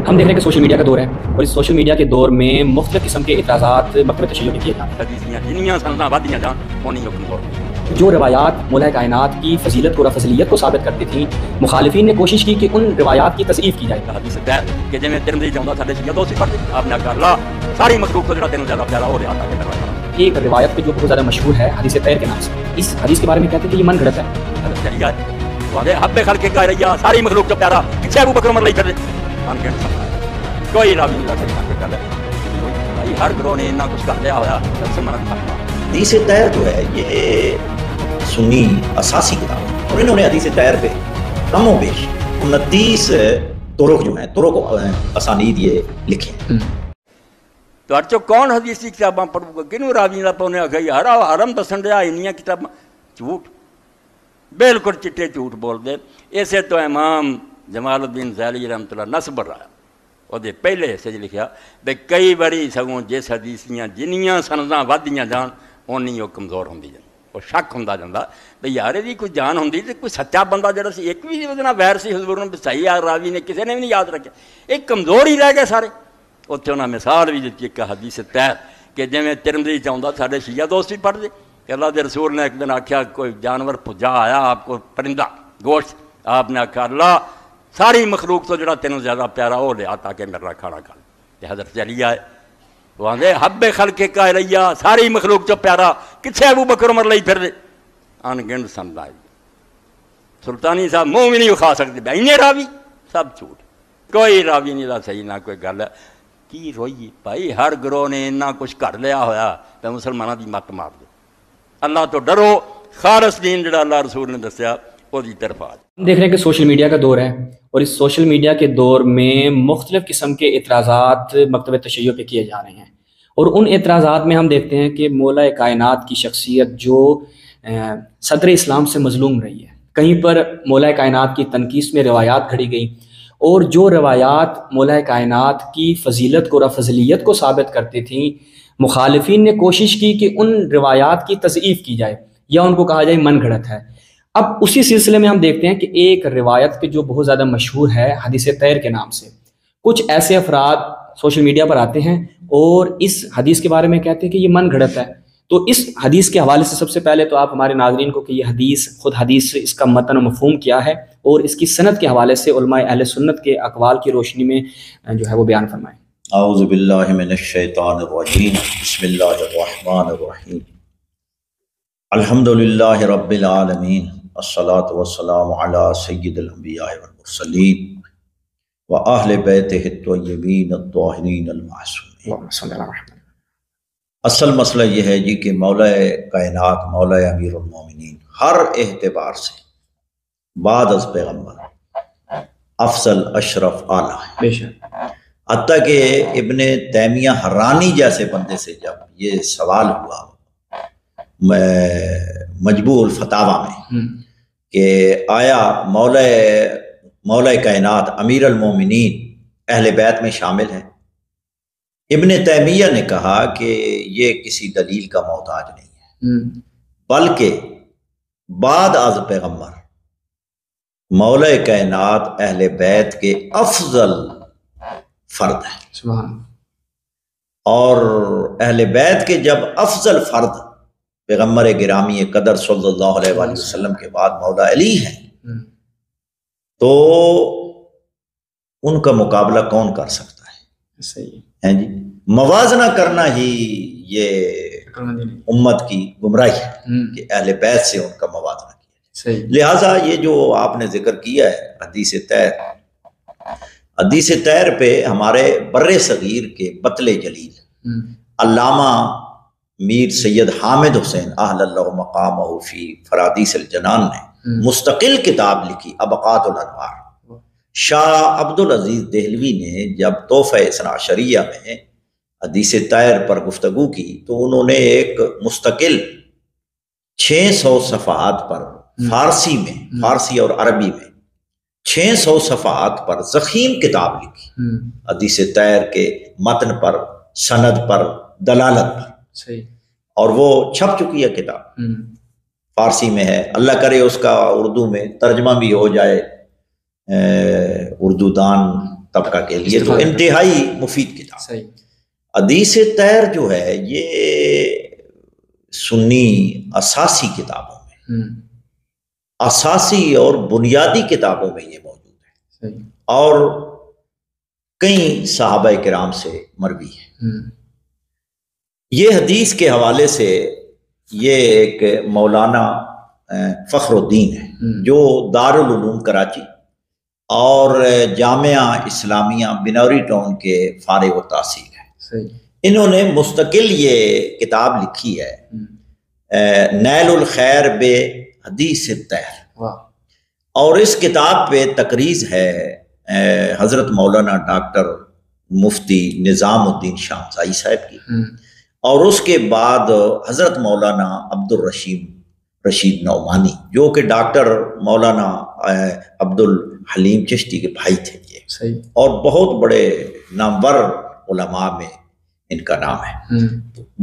ہم دیکھ رہے ہیں کہ سوشل میڈیا کا دور ہے اور اس سوشل میڈیا کے دور میں مختلف قسم کے اعتراضات مکتب تشیع پہ کیے جاتے ہیں۔ جو روایات مولا کائنات کی فضیلت کو اور فضیلیت کو ثابت کرتی تھیں، مخالفین نے کوشش کی کہ ان روایات کی تضعیف کی جائے۔ ایک روایت پہ جو بہت زیادہ مشہور ہے حدیث طیر کے نام سے، اس حدیث کے بارے میں کہتے ہیں کہ یہ من گھڑت ہے۔ ساری مخلوق جو پیارا پیچھے ابو بکر عمر لے کر کوئی راوی نہیں لگ سکتا، ہر گروہ نے اتنا کچھ کر لیا ہوا حدیث طیر جو ہے یہ سنی اساسی کتاب ہے اور انہوں نے حدیث طیر پہ کم و بیش 29 طرق جو ہیں طرق اسانید یہ لکھے ہیں۔ تو ارچو کون حدیث کی کتاباں پڑھوں گا، کنوں راوی نہ پونے گئی ہر حرم دسن دیا انیاں کتاباں جھوٹ، بالکل چٹے جھوٹ بول دے۔ ایسے تو امام جمال الدین ذیلی رحمۃ اللہ نسبر رہا وہ دے پہلے حصے لکھیا بے کئی باری سگوں جس حدیثیاں جنیاں سنداں ودیاں جان اونی وہ کمزور ہوندی جان، وہ شک ہوندا جاندا بھئی یار دی کوئی جان ہوندی تے کوئی سچا بندہ جڑا سی ایک بھی ودنا ویر سی حضور نے صحیح راوی نے کسی نے بھی نہیں یاد رکھیا، ایک کمزور ہی رہ گئے سارے۔ اتنے انہاں مثال بھی دیتی ایک حدیث طیر کہ جویں ترمذی چاہندا ساڈے شیعہ دوست بھی پڑھ دے کہ اللہ دے رسول نے ایک دن آکھیا کوئی جانور پجا آیا آپ کو پرندہ گوشت، آپ نے آکھا اللہ ساری مخلوق تو جڑا تینوں زیادہ پیارا ہو لیا تاکہ میرا کھانا کھا لے۔ حضرت علی آئے وہ آندے حب خلق کا ریا ساری مخلوق جو پیارا کتھے ابو بکر عمر لئی پھر دے ان گنڈ سن لائے سلطانی صاحب منہ بھی نہیں کھا سکتے بھائی نے راوی سب جھوٹ، کوئی راوی نہیں دا صحیح نہ کوئی گل کی روئی بھائی ہر گروہ نے اتنا کچھ کر لیا ہویا تو مسلمانوں دی مت مار دو، اللہ تو ڈرو، خالص دین جڑا اللہ رسول نے دسیا وہ دی طرف آ جائے۔ ہم دیکھ رہے ہیں کہ سوشل میڈیا کا دور ہے اور اس سوشل میڈیا کے دور میں مختلف قسم کے اعتراضات مکتب تشیع پہ کیے جا رہے ہیں اور ان اعتراضات میں ہم دیکھتے ہیں کہ مولا کائنات کی شخصیت جو صدر اسلام سے مظلوم رہی ہے، کہیں پر مولا کائنات کی تنقیص میں روایات گھڑی گئیں اور جو روایات مولا کائنات کی فضیلت کو اور فضیلیت کو ثابت کرتی تھیں، مخالفین نے کوشش کی کہ ان روایات کی تضعیف کی جائے یا ان کو کہا جائے من گھڑت ہے۔ اب اسی سلسلے میں ہم دیکھتے ہیں کہ ایک روایت پہ جو بہت زیادہ مشہور ہے حدیث طیر کے نام سے، کچھ ایسے افراد سوشل میڈیا پر آتے ہیں اور اس حدیث کے بارے میں کہتے ہیں کہ یہ من گھڑت ہے۔ تو اس حدیث کے حوالے سے سب سے پہلے تو آپ ہمارے ناظرین کو کہ یہ حدیث خود حدیث اس کا متن و مفہوم کیا ہے اور اس کی سند کے حوالے سے علماء اہل سنت کے اقوال کی روشنی میں جو ہے وہ بیان فرمائیں۔ اعوذ باللہ من الشیطان الرجیم، بسم اللہ الرحمن الرحیم، الحمدللہ رب العالمین، الصلاۃ والسلام علی سید الانبیاء والمرسلین واہل بیتہ الطیبین الطاہرین المعصومین۔ اصل مسئلہ یہ ہے جی کہ مولا کائنات مولا امیر المومنین ہر اعتبار سے بعد از پیغمبر افضل اشرف اعلیٰ ہے، بے شک۔ حتیٰ کہ ابن تیمیہ حرانی جیسے بندے سے جب یہ سوال ہوا مجموع الفتاوی میں کہ آیا مولا کائنات امیر المومنین اہل بیت میں شامل ہیں، ابن تیمیہ نے کہا کہ یہ کسی دلیل کا محتاج نہیں ہے، بلکہ بعد از پیغمبر مولا کائنات اہل بیت کے افضل فرد ہے۔ سبحان۔ اور اہل بیت کے جب افضل فرد پیغمبر گرامی قدر صلی اللہ علیہ وآلہ وسلم کے بعد مولا علی ہیں تو ان کا مقابلہ کون کر سکتا ہے؟ صحیح ہیں جی، موازنہ کرنا ہی یہ امت کی گمراہی ہے کہ اہل بیت سے ان کا موازنہ کیا جائے۔ لہٰذا یہ جو آپ نے ذکر کیا ہے حدیث طیر، حدیث طیر پہ ہمارے بر صغیر کے بطل جلیل علامہ میر سید حامد حسین احل اللہ مقامہ فی فرادیس الجنان نے مستقل کتاب لکھی ابقات الانوار۔ شاہ عبدالعزیز دہلوی نے جب تحفہ اثنا عشریہ میں حدیث طیر پر گفتگو کی تو انہوں نے ایک مستقل 600 صفحات پر فارسی میں، فارسی اور عربی میں 600 صفحات پر ضخیم کتاب لکھی حدیث طیر کے متن پر، سند پر، دلالت پر۔ صحیح۔ اور وہ چھپ چکی ہے کتاب، فارسی میں ہے، اللہ کرے اس کا اردو میں ترجمہ بھی ہو جائے، اردو دان طبقہ کے لیے تو انتہائی مفید کتاب۔ حدیث طاہر جو ہے یہ سنی اساسی کتابوں میں، اساسی اور بنیادی کتابوں میں یہ موجود ہے، اور کئی صحابہ کرام سے مروی ہے۔ یہ حدیث کے حوالے سے یہ ایک مولانا فخر الدین ہے جو دارالعلوم کراچی اور جامعہ اسلامیہ بنوری ٹاؤن کے فارغ التحصیل ہے۔ انہوں نے مستقل یہ کتاب لکھی ہے نیل الخیر بے حدیث طاہر، اور اس کتاب پہ تقریض ہے حضرت مولانا ڈاکٹر مفتی نظام الدین شامزائی صاحب کی، اور اس کے بعد حضرت مولانا عبد الرشید نعمانی جو کہ ڈاکٹر مولانا عبد الحلیم چشتی کے بھائی تھے یہ، اور بہت بڑے نامور علماء میں ان کا نام ہے۔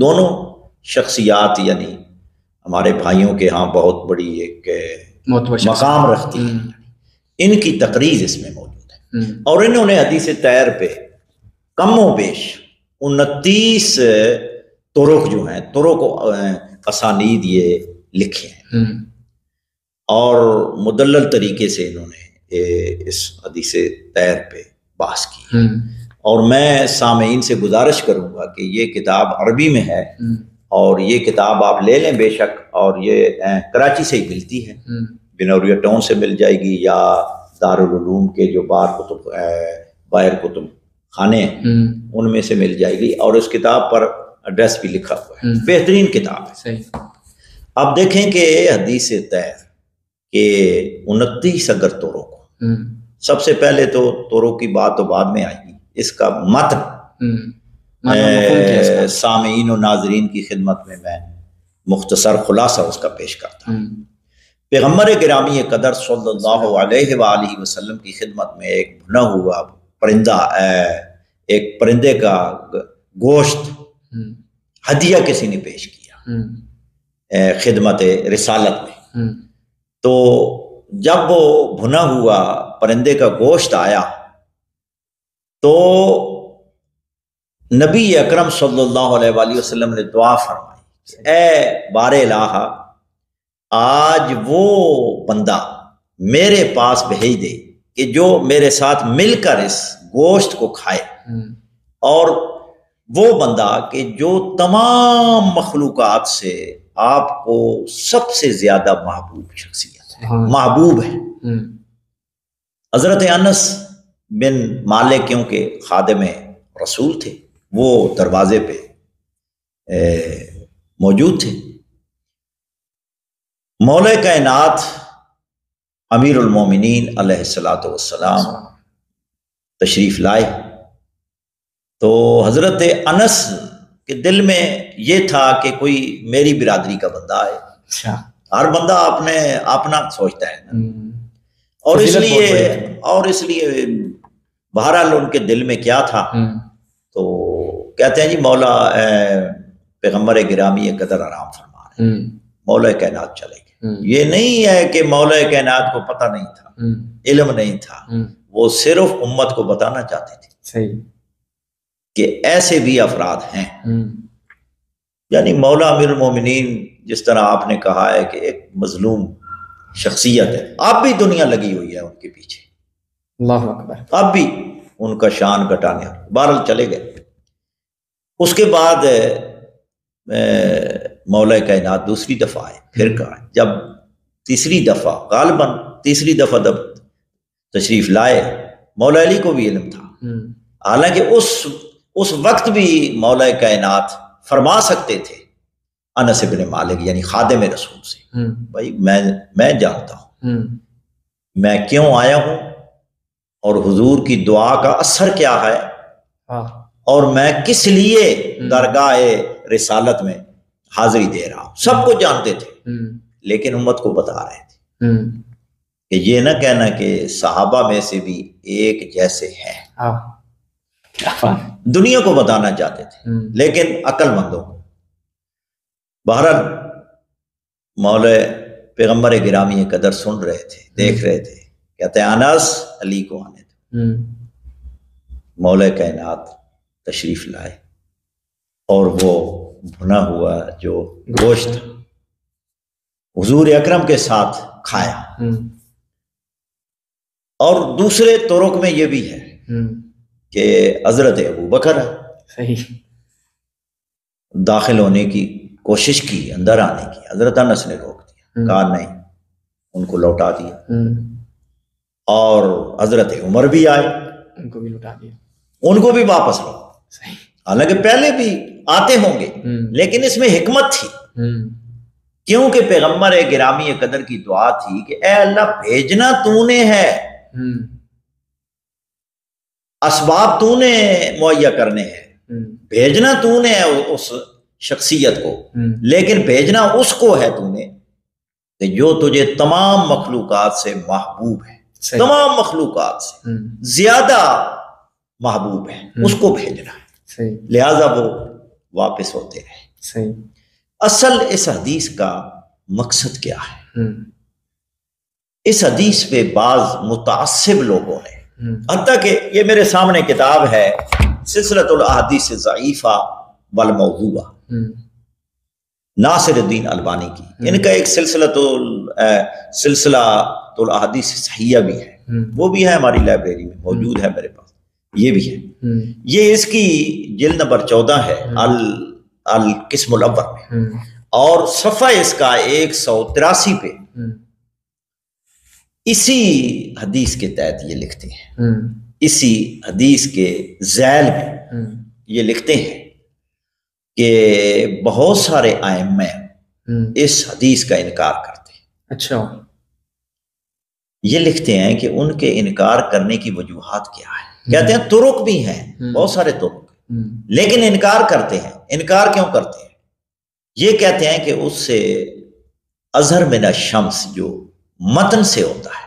دونوں شخصیات یعنی ہمارے بھائیوں کے ہاں بہت بڑی ایک مقام رکھتی ہیں، ان کی تقریر اس میں موجود ہے، اور انہوں نے حدیث طاہر پہ کم و بیش 29 طرق جو ہیں، طرق و اسانید یہ لکھے ہیں، اور مدلل طریقے سے انہوں نے اس حدیث طاہر پہ بحث کی، اور میں سامعین سے گزارش کروں گا کہ یہ کتاب عربی میں ہے، اور یہ کتاب آپ لے لیں بے شک، اور یہ کراچی سے ہی ملتی ہے، بنوریا ٹاؤن سے مل جائے گی، یا دارالعلوم کے جو باہر کتب خانے ہیں ان میں سے مل جائے گی، اور اس کتاب پر ایڈریس بھی لکھا ہوا ہے، بہترین کتاب ہے۔ اب دیکھیں کہ حدیث طاہر کہ 29 اگر طرق کو، سب سے پہلے تو طرق کی بات تو بعد میں آئے گی، اس کا متن سامعین و ناظرین کی خدمت میں مختصر خلاصہ اس کا پیش کرتا ہوں۔ پیغمبر گرامی قدر صلی اللہ علیہ وآلہ وسلم کی خدمت میں ایک بھنا ہوا پرندہ، ایک پرندے کا گوشت ہدیہ کسی نے پیش کیا خدمت رسالت میں، تو جب وہ بھنا ہوا پرندے کا گوشت آیا تو نبی اکرم صلی اللہ علیہ وآلہ وسلم نے دعا فرمائی، اے بار الہ آج وہ بندہ میرے پاس بھیج دے کہ جو میرے ساتھ مل کر اس گوشت کو کھائے، اور وہ بندہ کہ جو تمام مخلوقات سے آپ کو سب سے زیادہ محبوب شخصیت ہے، محبوب ہے۔ حضرت انس بن مالک کیونکہ خادم رسول تھے، وہ دروازے پہ موجود تھے۔ مولا کائنات امیر المومنین علیہ الصلوۃ والسلام تشریف لائے، تو حضرت انس کے دل میں یہ تھا کہ کوئی میری برادری کا بندہ ہے، ہر بندہ اپنا سوچتا ہے، اور اس لیے بہرحال ان کے دل میں کیا تھا، تو کہتے ہیں جی مولا پیغمبر گرامی قدر آرام فرما رہے ہیں، مولا کائنات چلے گئے۔ یہ نہیں ہے کہ مولا کائنات کو پتہ نہیں تھا، علم نہیں تھا، وہ صرف امت کو بتانا چاہتے تھے کہ ایسے بھی افراد ہیں، یعنی مولا امیر المومنین جس طرح آپ نے کہا ہے کہ ایک مظلوم شخصیت ہے، اب بھی دنیا لگی ہوئی ہے ان کے پیچھے، اللہ اکبر، اب بھی ان کا شان گھٹانے، بہرحال چلے گئے۔ اس کے بعد مولا کائنات دوسری دفعہ آئے، پھر کہا جب تیسری دفعہ غالباً تیسری دفعہ تشریف لائے، مولا علی کو بھی علم تھا، حالانکہ اس وقت بھی مولا کائنات فرما سکتے تھے انس بن مالک یعنی خادم رسول سے، بھائی میں جانتا ہوں میں کیوں آیا ہوں اور حضور کی دعا کا اثر کیا ہے، اور میں کس لیے درگاہ رسالت میں حاضری دے رہا ہوں، سب کو جانتے تھے، لیکن امت کو بتا رہے تھے کہ یہ نہ کہنا کہ صحابہ میں سے بھی ایک جیسے ہیں، دنیا کو بتانا چاہتے تھے لیکن عقل مندوں کو۔ بہرحال مولا پیغمبر گرامی قدر سن رہے تھے، دیکھ رہے تھے، کہتے ہیں انس علی کو آنے دو، مولا کائنات تشریف لائے اور وہ بھنا ہوا جو گوشت حضور اکرم کے ساتھ کھایا. اور دوسرے طرق میں یہ بھی ہے کہ حضرت ابو بکر داخل ہونے کی کوشش کی، اندر آنے کی، حضرت انس نے روک دیا، کہا نہیں، ان کو لوٹا دیا. اور حضرت عمر بھی آئے، ان کو بھی لوٹا دیا، ان کو بھی واپس لو. حالانکہ پہلے بھی آتے ہوں گے لیکن اس میں حکمت تھی، کیونکہ پیغمبر گرامی قدر کی دعا تھی کہ اے اللہ بھیجنا تو نے ہے، اسباب تو نے مہیا کرنے ہیں، بھیجنا تو نے ہے اس شخصیت کو، لیکن بھیجنا اس کو ہے تو نے کہ جو تجھے تمام مخلوقات سے محبوب ہے، تمام مخلوقات سے زیادہ محبوب ہے، اس کو بھیجنا ہے. لہذا وہ واپس ہوتے رہے. اصل اس حدیث کا مقصد کیا ہے؟ اس حدیث پہ بعض متعصب لوگوں نے، حتیٰ کہ یہ میرے سامنے کتاب ہے سلسلۃ الاحادیث ضعیفہ والموضوعہ، ناصر الدین البانی کی. ان کا ایک سلسلۃ الاحادیث صحیحہ بھی ہے، وہ بھی ہے ہماری لائبریری میں موجود ہے، میرے پاس یہ بھی ہے. یہ اس کی جلد نمبر 14 ہے القسم الاول میں، اور صفحہ اس کا 183 پہ اسی حدیث کے تحت یہ لکھتے ہیں، اسی حدیث کے ذیل میں یہ لکھتے ہیں کہ بہت سارے ائمہ اس حدیث کا انکار کرتے ہیں. اچھا، یہ لکھتے ہیں کہ ان کے انکار کرنے کی وجوہات کیا ہے. کہتے ہیں طرق بھی ہیں، بہت سارے طرق، لیکن انکار کرتے ہیں. انکار کیوں کرتے ہیں؟ یہ کہتے ہیں کہ اس سے اظہر من الشمس جو متن سے ہوتا ہے،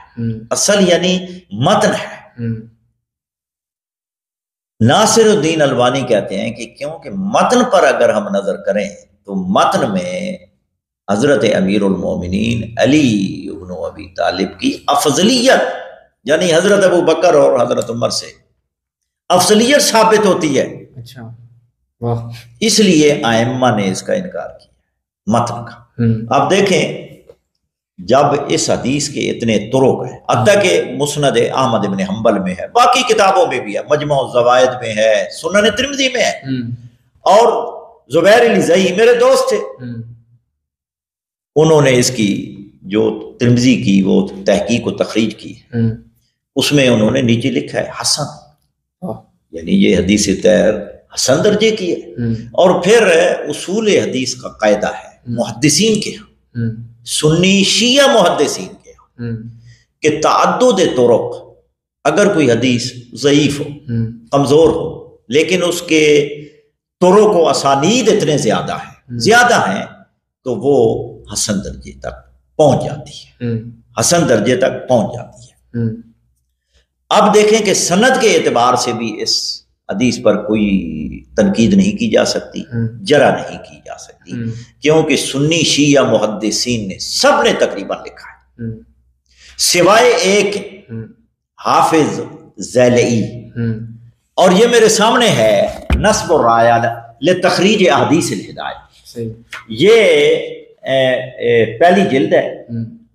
اصل یعنی متن ہے. ناصر الدین البانی کہتے ہیں کہ کیونکہ متن پر اگر ہم نظر کریں تو متن میں حضرت امیر المومنین علی ابن ابی طالب کی افضلیت، یعنی حضرت ابو بکر اور حضرت عمر سے افضلیت ثابت ہوتی ہے. اچھا، واہ. اس لیے ائمہ نے اس کا انکار کیا متن کا. اب دیکھیں جب اس حدیث کے اتنے طرق ہیں، حتیٰ کہ مسند احمد بن حنبل میں ہے، باقی کتابوں میں بھی ہے، مجمع الزوائد میں ہے، سنن ترمذی میں ہے، اور زبیر الزئی میرے دوست تھے، انہوں نے اس کی جو ترمذی کی وہ تحقیق و تخریج کی، اس میں انہوں نے نیچے لکھا ہے حسن، یعنی یہ حدیث طاہر حسن درجے کی ہے. اور پھر اصول حدیث کا قاعدہ ہے محدثین کے سنی شیعہ محدثین کے کہ تعدد طرق، اگر کوئی حدیث ضعیف ہو، کمزور ہو، لیکن اس کے طرق و اسانید اتنے زیادہ ہیں تو وہ حسن درجے تک پہنچ جاتی ہے، حسن درجے تک پہنچ جاتی ہے. اب دیکھیں کہ سند کے اعتبار سے بھی اس حدیث پر کوئی تنقید نہیں کی جا سکتی، جرح نہیں کی جا سکتی، کیونکہ سنی شیعہ محدثین نے سب نے تقریباً لکھا ہے سوائے ایک حافظ زیلئی. اور یہ میرے سامنے ہے نصب الرایہ لتخریج احادیث الہدایہ، یہ پہلی جلد ہے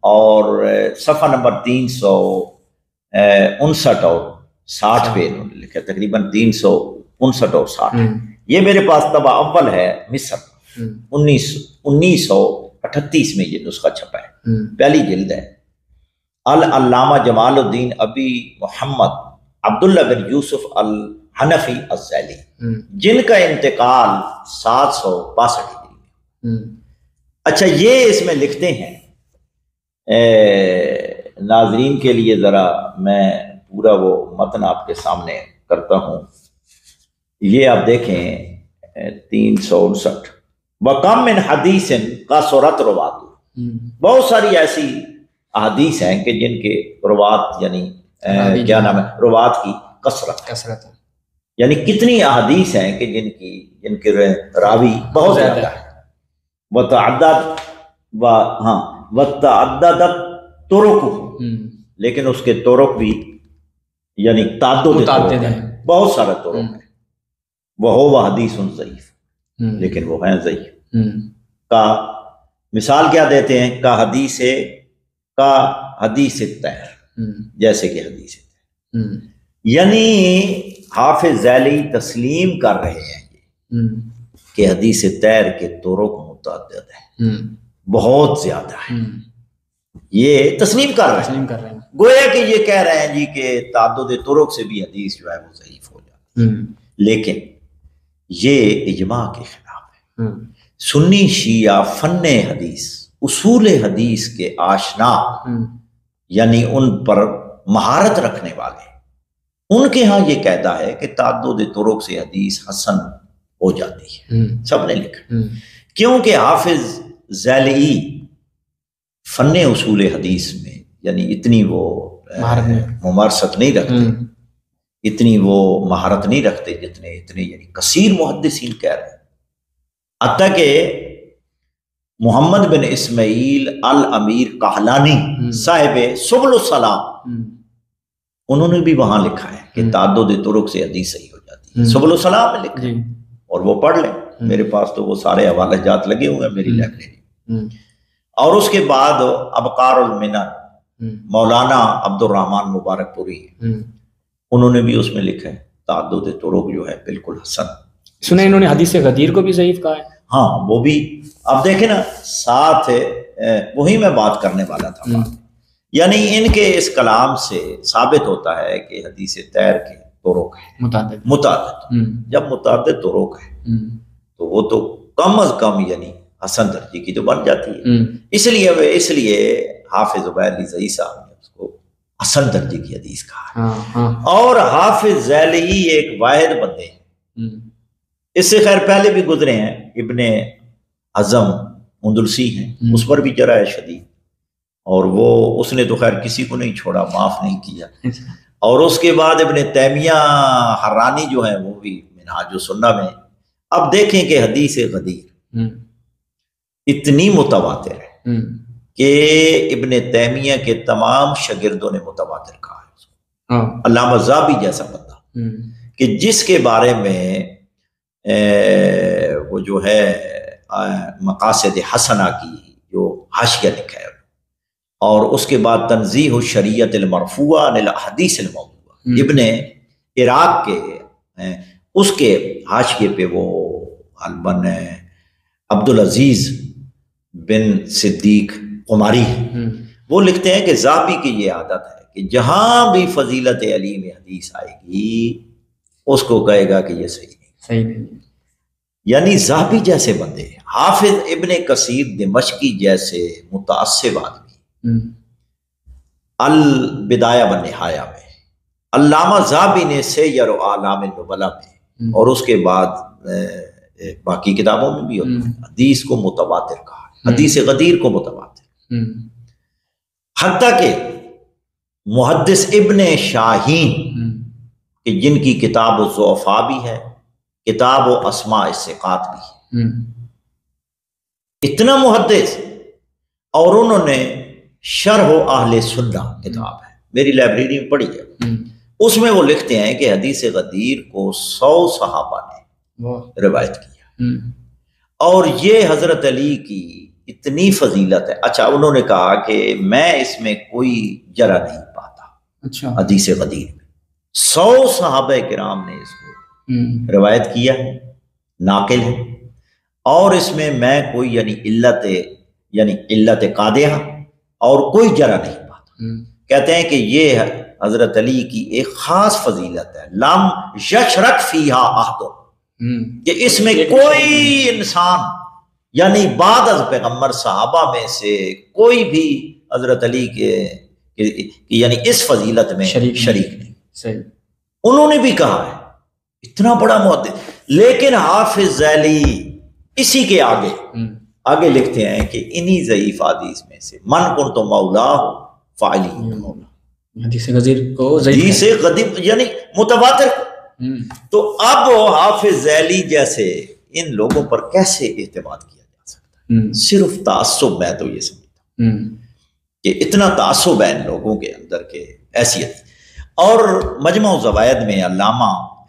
اور صفحہ نمبر 359 اور 60 پہ انہوں نے لکھا، تقریباً 359 اور 60. یہ میرے پاس طبع اول ہے مصر، 1938 میں یہ نسخہ چھپا ہے، پہلی جلد ہے. العلامہ جمال الدین ابی محمد عبداللہ بن یوسف الحنفی الزیلی، جن کا انتقال 762 ہجری میں. اچھا، یہ اس میں لکھتے ہیں، ناظرین کے لیے ذرا میں پورا وہ متن آپ کے سامنے کرتا ہوں. یہ آپ دیکھیں 359، وَكَمْ مِنْ حَدِيثٍ قَصُرَتْ رُوَاتُهُ، بہت ساری ایسی احادیث ہیں کہ جن کے روات یعنی کیا نام ہے، روات کی کثرت، یعنی کتنی احادیث ہیں کہ جن کے راوی بہت زیادہ ہے. وَتَعَدَّدَتْ طُرُقُهُ، لیکن اس کے طرق بھی یعنی تعدد ہیں. بہت سارے طرق ہیں، وہ حدیث ضعیف، لیکن وہ ہیں ضعیف۔ کا مثال کیا دیتے ہیں؟ کا حدیث تیر، جیسے کہ حدیث تیر، یعنی حافظ ذیلی تسلیم کر رہے ہیں یہ کہ حدیث تیر کے طرق متعدد ہیں، بہت زیادہ ہیں، یہ تسلیم کر رہے ہیں، گویا کہ یہ کہہ رہے ہیں جی کہ تعدد طرق سے بھی حدیث جو ہے وہ ضعیف ہو جاتی ہے، لیکن یہ اجماع کے خلاف ہے۔ سنی شیعہ فن حدیث، اصول حدیث کے آشنا، یعنی ان پر مہارت رکھنے والے، ان کے ہاں یہ قاعدہ ہے کہ تعدد طرق سے حدیث حسن ہو جاتی ہے، سب نے لکھا، کیونکہ حافظ ذیلی فن اصول حدیث میں یعنی اتنی وہ ممارست نہیں رکھتے، اتنی وہ مہارت نہیں رکھتے اتنے یعنی کثیر محدثین کہہ رہے ہیں۔ حتیٰ کہ محمد بن اسماعیل الامیر کہلانی صاحب سبل السلام، انہوں نے بھی وہاں لکھا ہے کہ تعدد طرق سے حدیث صحیح ہو جاتی ہے، سبل السلام میں لکھا ہے، اور وہ پڑھ لیں، میرے پاس تو وہ سارے حوالے جات لگے ہوئے ہیں میری لائبریری۔ اور اس کے بعد ابقار المنن مولانا عبد الرحمن مبارک پوری، انہوں نے بھی اس میں لکھا ہے تعدد طرق جو ہے بالکل حسن۔ سنیں انہوں نے حدیث غدیر کو بھی ضعیف کہا ہے؟ ہاں وہ بھی، اب دیکھیں نا ساتھ وہی میں بات کرنے والا تھا، یعنی ان کے اس کلام سے ثابت ہوتا ہے کہ حدیث تیر کے طرق ہیں متعدد، جب متعدد طرق ہیں تو وہ تو کم از کم یعنی حسن درجے کی تو بن جاتی ہے، اس لیے حافظ عبید علی زئی صاحب نے اس کو حسن درجے کی حدیث کہا۔ اور حافظ ذیلی ایک واحد بندے ہیں، اس سے خیر پہلے بھی گزرے ہیں، ابن حزم اندلسی ہیں، اس پر بھی جرح ہے شدید، اور وہ اس نے تو خیر کسی کو نہیں چھوڑا، معاف نہیں کیا۔ اور اس کے بعد ابن تیمیہ حرانی جو ہیں وہ بھی منہاج السنہ میں۔ اب دیکھیں کہ حدیث غدیر اتنی متواتر ہے کہ ابن تیمیہ کے تمام شاگردوں نے متواتر کہا ہے اس کو، علامہ ذہبی جیسا بندہ کہ جس کے بارے میں وہ جو ہے مقاصد حسنہ کی جو حاشیہ لکھا ہے، اور اس کے بعد تنزیہ الشریعت المرفوعہ عن الاحادیث الموضوعہ، ابن عراق کے اس کے حاشیے پہ وہ غالباً عبدالعزیز بن صدیق قماری ہے، وہ لکھتے ہیں کہ ذہبی کی یہ عادت ہے کہ جہاں بھی فضیلت علی میں حدیث آئے گی اس کو کہے گا کہ یہ صحیح نہیں، یعنی ذہبی جیسے بندے، حافظ ابن کثیر دمشقی جیسے متعصب آدمی البدایہ والنہایہ میں، علامہ ذہبی نے سیر و اعلام النبلاء میں، اور اس کے بعد باقی کتابوں میں بھی ہوتا ہے، حدیث کو متواتر کہا، حدیث غدیر کو متواتر، حتیٰ کہ محدث ابن شاہین کہ جن کی کتاب الضعفاء بھی ہے، کتاب و اسماء الثقات بھی ہے، اتنا محدث، اور انہوں نے شرح و اہل سنہ کتاب ہے، میری لائبریری میں پڑھی ہے، اس میں وہ لکھتے ہیں کہ حدیث غدیر کو 100 صحابہ نے روایت کیا، اور یہ حضرت علی کی اتنی فضیلت ہے۔ اچھا انہوں نے کہا کہ میں اس میں کوئی جرح نہیں پاتا، حدیث غدیر میں 100 صحابہ کرام نے اس کو روایت کیا ہے، ناقل ہے، اور اس میں کوئی یعنی علت قادحہ اور کوئی جرح نہیں پاتا۔ کہتے ہیں کہ یہ حضرت علی کی ایک خاص فضیلت ہے، لم یشرک فیہا احد، کہ اس میں کوئی انسان یعنی بعد از پیغمبر صحابہ میں سے کوئی بھی حضرت علی کے یعنی اس فضیلت میں شریک نہیں۔ انہوں نے بھی کہا ہے، اتنا بڑا محدث، لیکن حافظ ذیلی اسی کے آگے لکھتے ہیں کہ انہی ضعیف حدیث میں سے من کنت مولا فعلی مولا، حدیث غدیر کو حدیث غدیر یعنی متواتر۔ تو اب حافظ ذیلی جیسے ان لوگوں پر کیسے اعتماد کیا جا سکتا ہے؟ صرف تعصب، میں تو یہ سمجھتا ہوں کہ اتنا تعصب ہے ان لوگوں کے اندر کے حیثیت۔ اور مجمع الزوائد میں علامہ